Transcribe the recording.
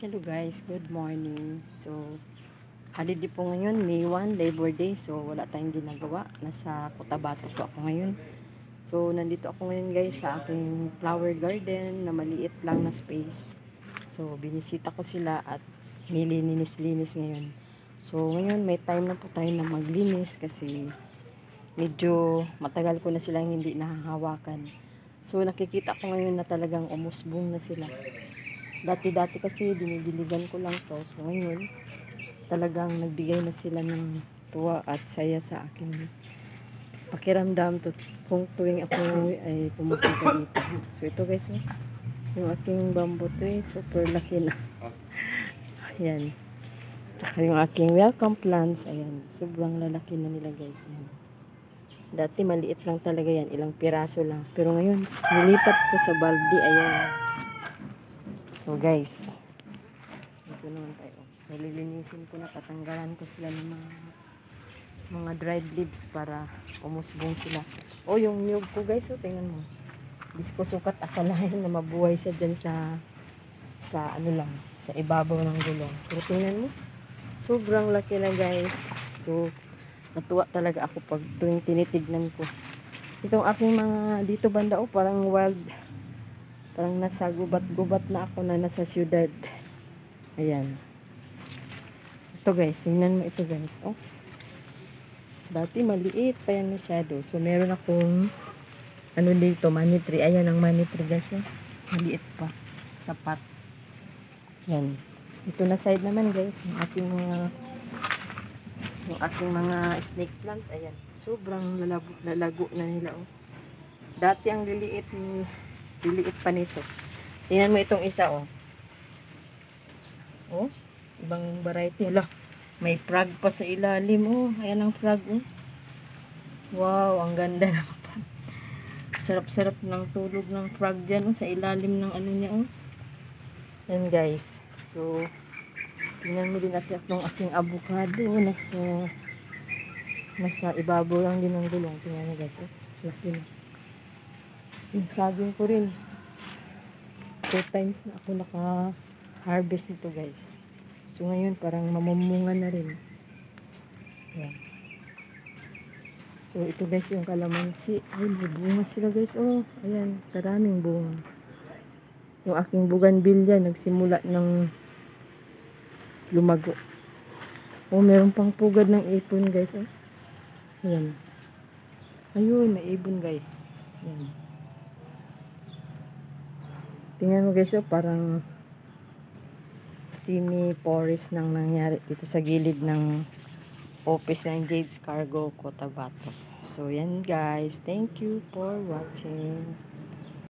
Hello guys, good morning. So, holiday po ngayon, May 1, Labor Day. So, wala tayong ginagawa. Nasa Cotabato po ako ngayon. So, nandito ako ngayon guys sa aking flower garden na maliit lang na space. So, binisita ko sila at nililinis-linis ngayon. So, ngayon may time na po tayo na maglinis kasi medyo matagal ko na silang hindi nahahawakan. So, nakikita ko ngayon na talagang umusbong na sila. Dati-dati kasi dinidiligan ko lang to. So ngayon, talagang nagbigay na sila ng tuwa at saya sa akin. Pakiramdam to kung tuwing ako ay pumunta dito. So ito guys, oh, yung aking bamboo tree, super laki na. Ayan. Tsaka yung aking welcome plants, ayan. Sobrang lalaki na nila guys. Ayan. Dati maliit lang talaga yan, ilang piraso lang. Pero ngayon, nilipat ko sa balde, ayan. So guys, ito naman tayo. So lilinisin ko na, tatanggalan ko sila ng mga dried leaves para umusbong sila. Oh, yung niyog ko guys, oh, tingnan mo. Di ko sukat akalain na mabuhay siya dyan sa ano lang, sa ibabaw ng gulong. Pero tingnan mo, sobrang laki na guys. So, natuwa talaga ako pag tuwing tinitignan ko. Itong aking mga dito banda, oh, parang wild. Parang nasa gubat-gubat na ako na nasa syudad. Ayan. Ito guys, tingnan mo ito guys. Oh. Dati maliit pa yan masyado. So meron akong ano dito, money tree. Ayan ang money tree guys. Eh. Maliit pa. Sapat. Yan. Ito na side naman guys. Yung aking mga snake plant. Ayan. Sobrang lalago na nila. Oh. Dati ang liliit pa nito. Tingnan mo itong isa, oh. Oh, ibang variety. Hala, may frog pa sa ilalim, oh. Ayan ang frog, oh. Wow, ang ganda naman. Sarap-sarap ng tulog ng frog dyan, oh, sa ilalim ng ano niya, oh. Ayan, guys. So, tingnan mo din natin itong aking avocado. Nasa ibabaw lang din ng gulong. Tingnan mo, guys, oh. Laki na. Yung saging ko rin. 2 times na ako naka-harvest nito guys. So ngayon parang mamumunga na rin. Ayan. So ito guys yung kalamansi. Ay, may bunga sila guys. Oh, ayan. Maraming bunga. Yung aking bougainvillea nagsimula ng lumago. Oh, meron pang pugad ng ipon guys. Oh. Ayan. Ayun, may ibon guys. Ayan. Tingnan mo guys, oh, parang semi-forest nang nangyari dito sa gilid ng office ng Jade's Cargo, Cotabato. So, yan guys. Thank you for watching.